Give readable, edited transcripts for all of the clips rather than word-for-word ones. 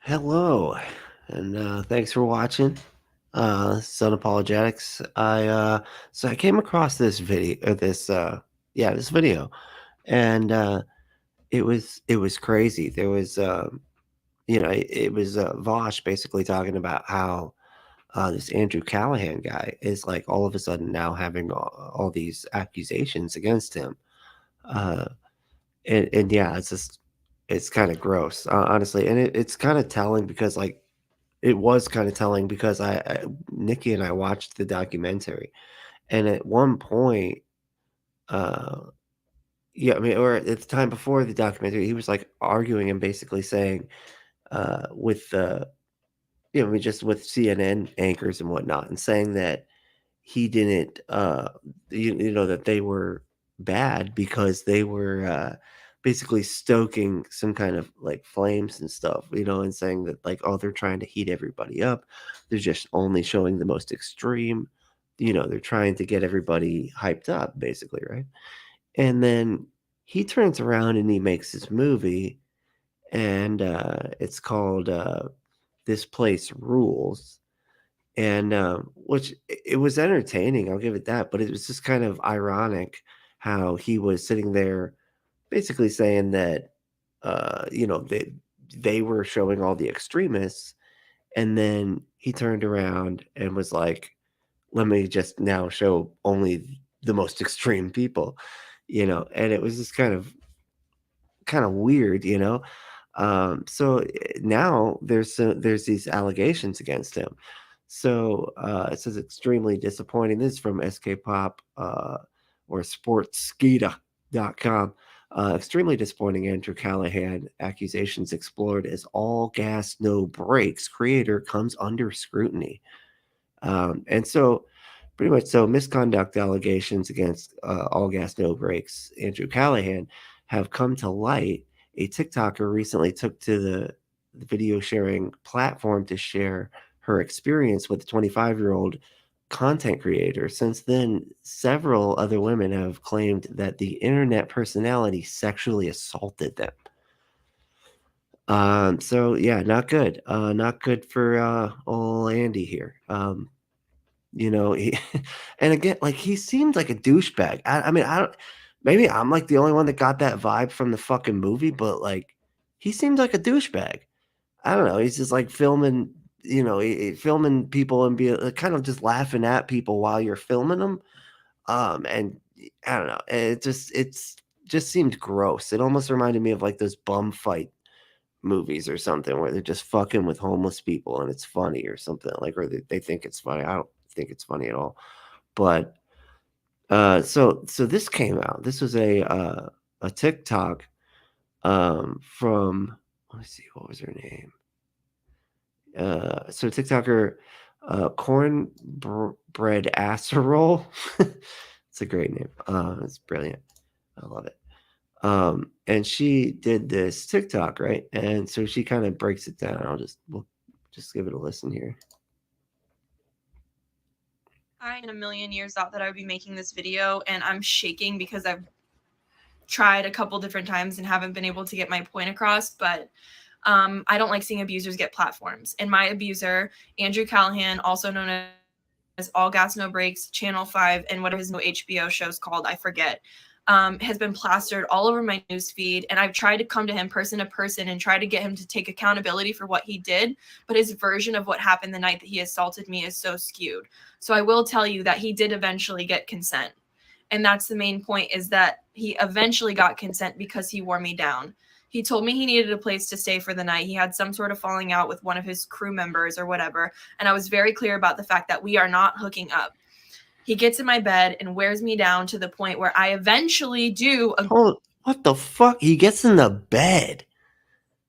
Hello, and thanks for watching. Sun Apologetics. I came across this video, this video, and it was crazy. There was, it was Vosh basically talking about how this Andrew Callaghan guy is like all of a sudden now having all these accusations against him. Uh, and yeah, it's kind of gross, honestly, and it's kind of telling because like it was kinda telling because Nikki and I watched the documentary, and at one point, uh yeah, I mean, or at the time before the documentary, he was, like, arguing and basically saying, with the I mean, just with CNN anchors and whatnot, and saying that he didn't, that they were bad because they were, basically stoking some kind of, like, flames and stuff, and saying that, like, "Oh, they're trying to heat everybody up. They're just only showing the most extreme." They're trying to get everybody hyped up, basically, right? And then he turns around and he makes this movie, and, it's called, This Place Rules. And, which it was entertaining, I'll give it that, but it was just kind of ironic how he was sitting there basically saying that, they were showing all the extremists, and then he turned around and was like, "Let me just now show only the most extreme people," and it was just kind of weird, Now there's these allegations against him. So it says extremely disappointing. This is from SK Pop or Sportskeeda.com. Extremely disappointing. Andrew Callahan accusations explored as all gas, no brakes creator comes under scrutiny. And so, pretty much, so misconduct allegations against All Gas No Brakes Andrew Callahan have come to light. A TikToker recently took to the video sharing platform to share her experience with a 25-year-old content creator. Since then, several other women have claimed that the internet personality sexually assaulted them. So yeah, not good. Not good for old Andy here. He and again, like, he seemed like a douchebag. I mean, I don't maybe I'm, like, the only one that got that vibe from the fucking movie, but, like, he seemed like a douchebag. I don't know, he's just, like, filming, filming people and be kind of just laughing at people while you're filming them. And I don't know, it's just seemed gross. It almost reminded me of, like, those bum fight movies or something where they're just fucking with homeless people and it's funny or something, like, or they think it's funny. I don't think it's funny at all. But so this came out. This was a TikTok from, let me see, what was her name? So TikToker cornbread casserole. It's a great name. It's brilliant. I love it. And she did this TikTok, right? And so she kind of breaks it down. We'll just give it a listen here. I in a million years thought that I would be making this video, and I'm shaking because I've tried a couple different times and haven't been able to get my point across. But I don't like seeing abusers get platforms. And my abuser, Andrew Callahan, also known as All Gas No Brakes, Channel 5, and whatever his new HBO show's called, I forget, has been plastered all over my news feed. And I've tried to come to him person to person and try to get him to take accountability for what he did. But his version of what happened the night that he assaulted me is so skewed. So I will tell you that he did eventually get consent. And that's the main point, is that he eventually got consent because he wore me down. He told me he needed a place to stay for the night. He had some sort of falling out with one of his crew members or whatever. And I was very clear about the fact that we are not hooking up. He gets in my bed and wears me down to the point where I eventually do. What the fuck? He gets in the bed.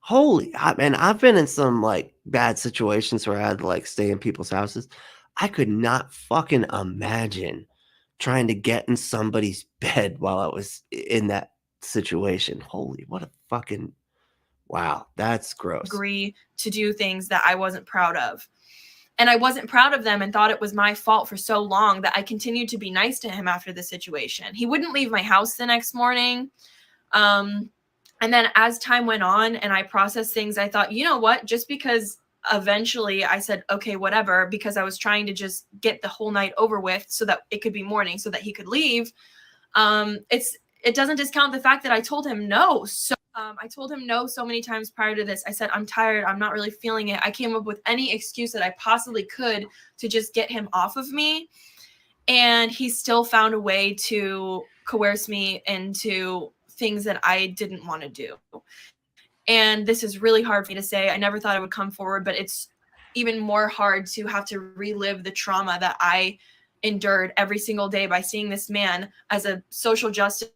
Man, I've been in some like bad situations where I had to like stay in people's houses. I could not fucking imagine trying to get in somebody's bed while I was in that situation. Holy, what a fucking wow, that's gross. Agree to do things that I wasn't proud of. And I wasn't proud of them and thought it was my fault for so long that I continued to be nice to him after the situation. He wouldn't leave my house the next morning. And then as time went on and I processed things, I thought, you know what? Just because eventually I said, okay, whatever, because I was trying to just get the whole night over with so that it could be morning so that he could leave. It doesn't discount the fact that I told him no. I told him no so many times prior to this. I said, I'm tired. I'm not really feeling it. I came up with any excuse that I possibly could to just get him off of me. And he still found a way to coerce me into things that I didn't want to do. And this is really hard for me to say. I never thought it would come forward, but it's even more hard to have to relive the trauma that I endured every single day by seeing this man as a social justice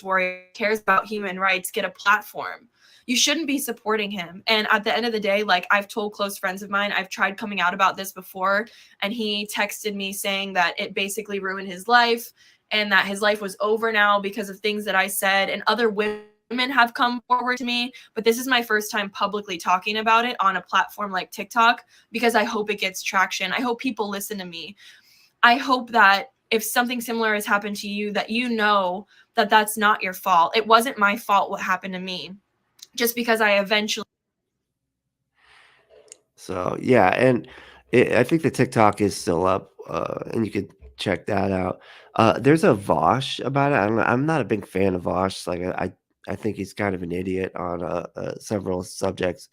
warrior cares about human rights get a platform. You shouldn't be supporting him. And at the end of the day, like I've told close friends of mine, I've tried coming out about this before, and he texted me saying that it basically ruined his life and that his life was over now because of things that I said, and other women have come forward to me, but this is my first time publicly talking about it on a platform like TikTok because I hope it gets traction. I hope people listen to me. I hope that if something similar has happened to you, that you know that that's not your fault. It wasn't my fault what happened to me. Just because I eventually. So yeah, and I think the TikTok is still up, and you could check that out. There's a Vosh about it. I'm not a big fan of Vosh. Like I think he's kind of an idiot on several subjects.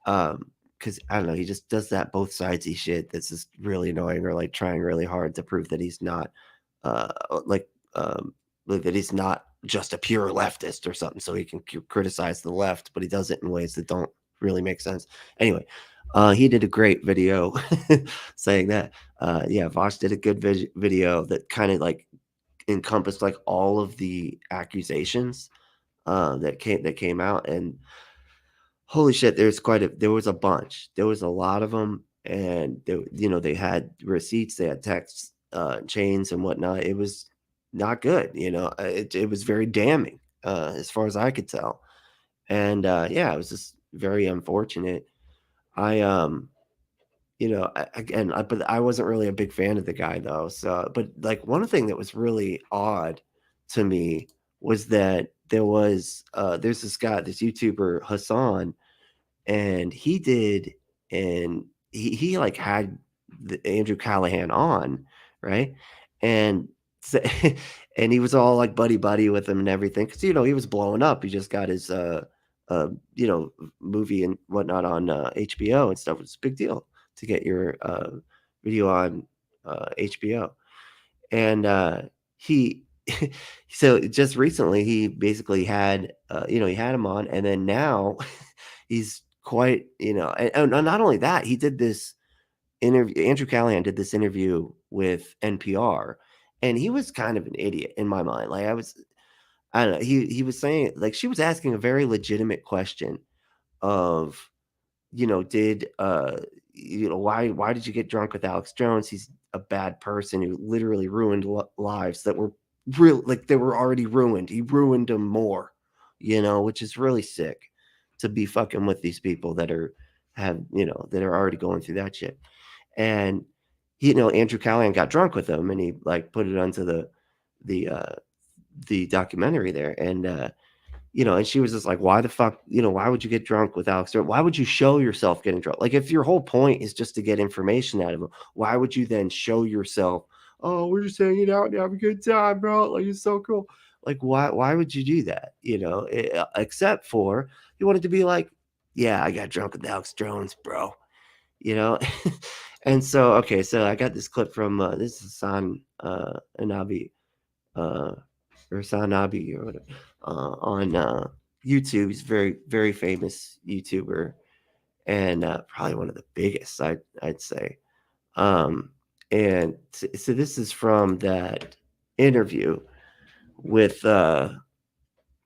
Because I don't know, he just does that both sidesy shit that's just really annoying, or like trying really hard to prove that he's not, uh, like, like that he's not just a pure leftist or something, so he can criticize the left, but he does it in ways that don't really make sense. Anyway, he did a great video saying that. Yeah, Vosh did a good video that kind of like encompassed like all of the accusations that came out, and holy shit, there was a bunch. There was a lot of them, and they had receipts, they had texts, chains and whatnot. It was not good, it was very damning, as far as I could tell. And, yeah, it was just very unfortunate. I, but I wasn't really a big fan of the guy though, so but, like, one thing that was really odd to me was that there's this YouTuber, Hassan, and he like had Andrew Callaghan on, right? And so, and he was all like buddy buddy with him and everything because he was blowing up. He just got his uh you know movie and whatnot on HBO and stuff. It's a big deal to get your video on HBO. And he so just recently he basically had he had him on, and then now he's quite, and not only that, he did this interview. Andrew Callahan did this interview with NPR, and he was kind of an idiot in my mind. Like I don't know, he was saying, like, she was asking a very legitimate question of, did why did you get drunk with Alex Jones? He's a bad person who literally ruined lives that were real, like they were already ruined. He ruined them more, which is really sick to be fucking with these people that are already going through that shit. And Andrew Callahan got drunk with him, and he like put it onto the uh the documentary there. And and she was just like, why the fuck, why would you get drunk with Alex Jones? Why would you show yourself getting drunk? Like, if your whole point is just to get information out of him, why would you then show yourself, oh, we're just hanging out and having a good time, bro? Like, it's so cool. Like, why would you do that? Except for you wanted to be like, yeah, I got drunk with Alex Jones, bro. You know? And so, okay, so I got this clip from, this is San Anabi, uh, or Sanabi or whatever, on YouTube. He's a very, very famous YouTuber, and probably one of the biggest, I'd say. Um, and so this is from that interview with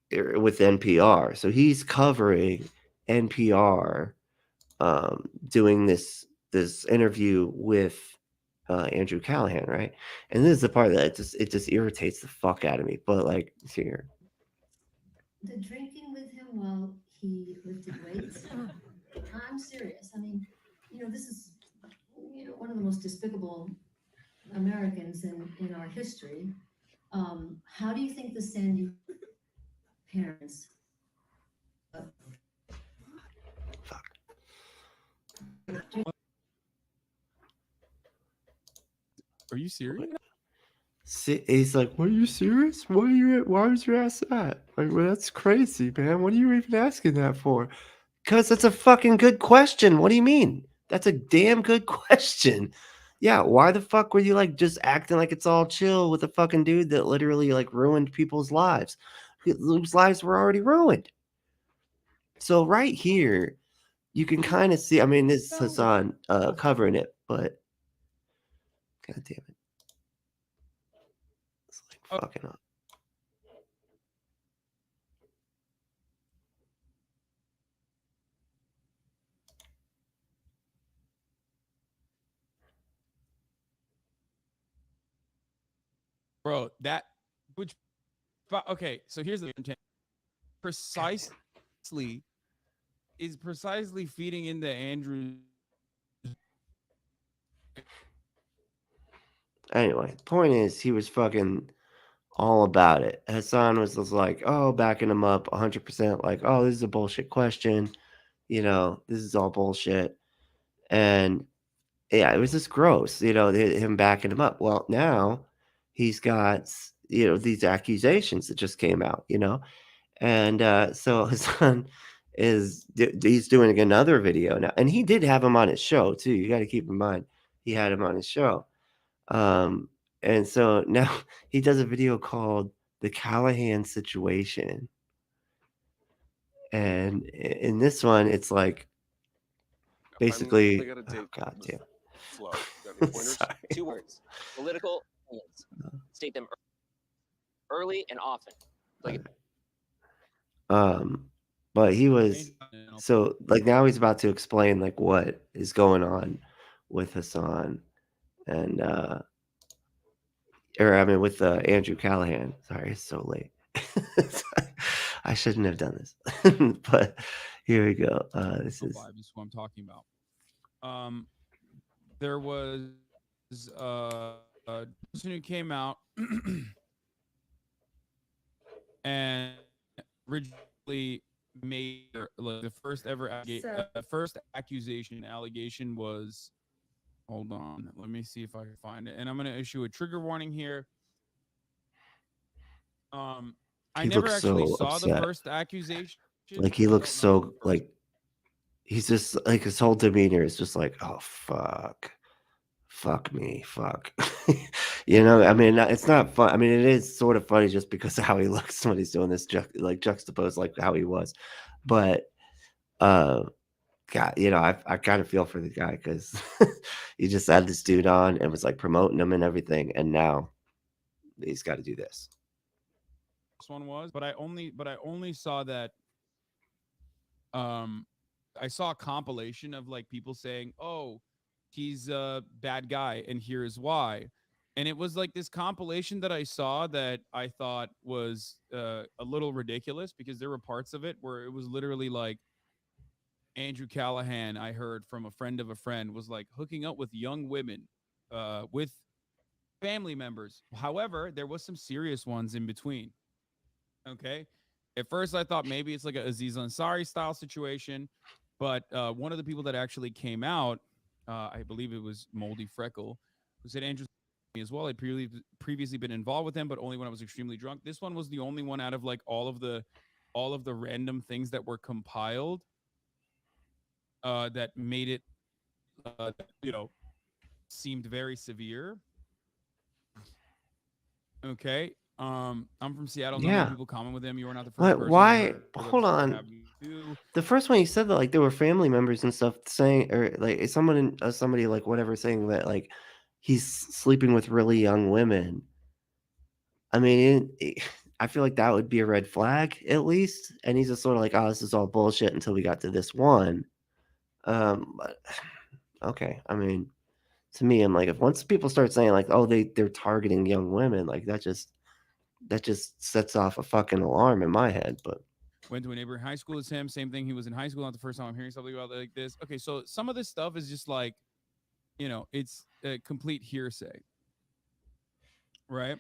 with NPR. So he's covering NPR, doing this interview with Andrew Callahan, right? And this is the part that it just irritates the fuck out of me. But like, here, The drinking with him while he lifted weights. I'm serious. I mean, this is, one of the most despicable Americans in our history. How do you think the Sandy Hook parents Fuck. Are you serious? He's like, "What, are you serious? What are you? Why would you ask that? Like, well, that's crazy, man. What are you even asking that for? Because it's a fucking good question. What do you mean? That's a damn good question. Yeah, why the fuck were you like just acting like it's all chill with a fucking dude that literally like ruined people's lives, whose lives were already ruined? So right here, you can kind of see. I mean, this is No. Hassan covering it, but god damn it, it's like Oh, fucking up. bro, that which okay, so here's the intent. Precisely is precisely feeding into Andrew's. Anyway, point is, he was fucking all about it. Hassan was just like, oh, backing him up 100%, like, oh, this is a bullshit question. This is all bullshit. And yeah, it was just gross, him backing him up. Well, now he's got, these accusations that just came out, and so his son he's doing another video now. And he did have him on his show, too. You got to keep in mind, he had him on his show. Um, and so now he does a video called The Callaghan Situation. And in this one, it's like basically, oh god damn. Sorry. Two words. Political opinions. State them early and often. Like Um, but he was so like now he's about to explain like what is going on with Hassan and or I mean with Andrew Callaghan. Sorry, it's so late. I shouldn't have done this. But here we go. This is Vibe is what I'm talking about. There was a person who came out and originally made like the first accusation allegation was, hold on, let me see if I can find it, and I'm going to issue a trigger warning here. I he never looks actually so saw the upset. first accusation. Like he I looks don't know so like he's just like his whole demeanor is just like, oh fuck me, fuck. I mean, it's not fun. I mean, it is sort of funny just because of how he looks when he's doing this, like juxtaposed like how he was. But uh, God, I kind of feel for the guy because he just had this dude on and was like promoting him and everything, and now he's got to do this. this one was, but I only saw that. Um, I saw a compilation of like people saying, "Oh, he's a bad guy, and here's why." And it was like this compilation that I saw that I thought was a little ridiculous because there were parts of it where it was literally like Andrew Callaghan, I heard from a friend of a friend, was like hooking up with young women, with family members. However, there was some serious ones in between. Okay. At first, I thought maybe it's like a Aziz Ansari style situation, but one of the people that actually came out, I believe it was Moldy Freckle, who said Andrew as well. I'd previously been involved with him, but only when I was extremely drunk. This one was the only one out of like all of the random things that were compiled that made it, you know, seemed very severe. Okay. I'm from Seattle. Not many Yeah. people comment with him. You are not the first What? person I've Why? heard of Hold this on. happening to. The first one you said that like there were family members and stuff saying, or like somebody like whatever saying that like he's sleeping with really young women. I mean, I feel like that would be a red flag at least. And he's just sort of like, oh, this is all bullshit until we got to this one. But okay. I mean, to me, I'm like, if once people start saying like, oh, they're targeting young women, like that just sets off a fucking alarm in my head. But Went to a neighboring high school as him. Same thing. He was in high school. Not the first time I'm hearing something about like this. Okay, so some of this stuff is just like, it's a complete hearsay, right?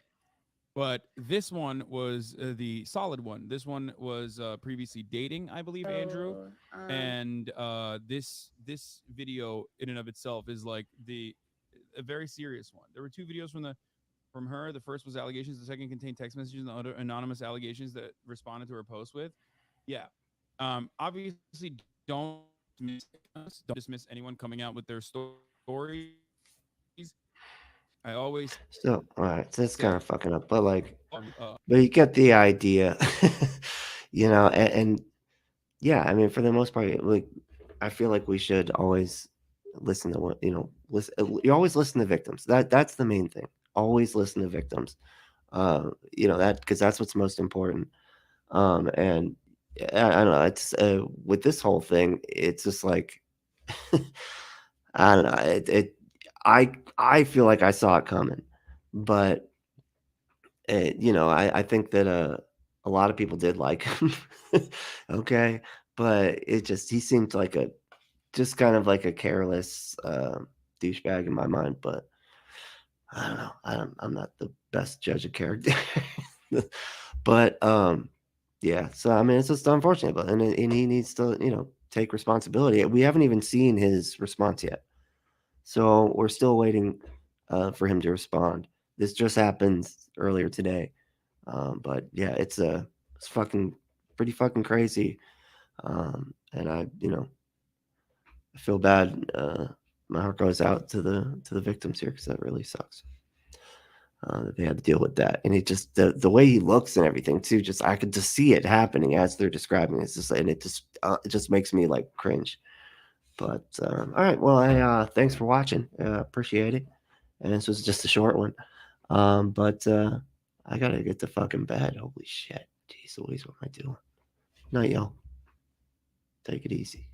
But this one was the solid one. This one was previously dating, I believe, Andrew. And this video in and of itself is like a very serious one. There were two videos from her. The first was allegations. The second contained text messages and other anonymous allegations that responded to her post with. Yeah. Obviously, don't dismiss anyone coming out with their stories. I always So, all right, so that's kind say, of fucking up, but like, uh, but you get the idea, you know. And yeah, I mean, for the most part, like, I feel like we should always listen to what, you know. Listen, you always listen to victims. That's the main thing. Always listen to victims. You know that because that's what's most important. And I don't know. It's with this whole thing, it's just like I don't know. I feel like I saw it coming, but you know, I think that a lot of people did like him. Okay, but it just he seemed like a just kind of like a careless douchebag in my mind. But I don't know. I'm not the best judge of character. But yeah. So I mean, it's just unfortunate. But and he needs to, you know, take responsibility. We haven't even seen his response yet. So we're still waiting for him to respond. This just happened earlier today. But yeah, it's fucking pretty fucking crazy. And I, you know, I feel bad. My heart goes out to the victims here because that really sucks. That they had to deal with that, and it just the way he looks and everything too. Just I could just see it happening as they're describing it. It's just and it just makes me like cringe. But all right, well, I thanks for watching. Appreciate it. And this was just a short one. But I gotta get to fucking bed. Holy shit. Jeez Louise, what am I doing? Night, y'all. Take it easy.